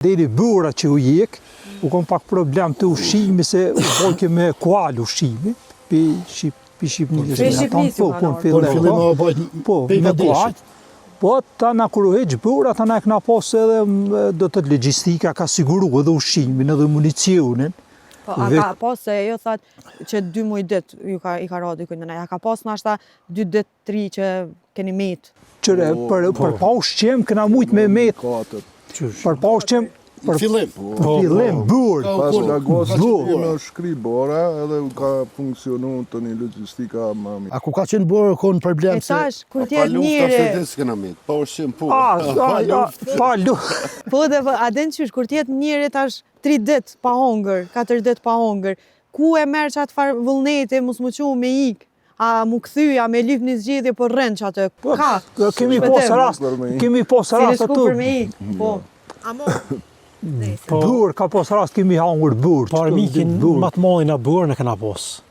Deri burat që u jek, u kom pak problem të ushqimi se u bojke me kual ushqimi, pi Shqipnisë. Po, me kual. Po, ta na kur u heq burat, ta na e kna pos edhe do të logjistika ka siguru edhe ushqimin, edhe municionin. Po, a ka pos se jo thatë që 2 muaj dit i ka ra dikujt nëna, a ka pos nashta 2 dit, 3 që keni met? Qëre, për pa ushqim, këna mujt me met. Për pa ushqim, për fillim, burë. Pas ka gosë në shkri bora edhe ka funksionu të një logistika më mirë. A ku ka qenë burë konë problem se... E tash, kur tjetë njëre... Pa ushqim pu. Pa luft. Po dhe, a den qysh, kur tjetë njëre tash 3 dit pa hongër, 4 dit pa hongër, ku e merë që atë farë vullnete, mos më qu me ik? A mu këthyja me lyp një zgjidhje për rënd që atë ka? Kemi pos rast atë. Me ik, po. Burë, ka pos rast kemi hangur burë. Parë mikin, matë molin a burë në këna posë.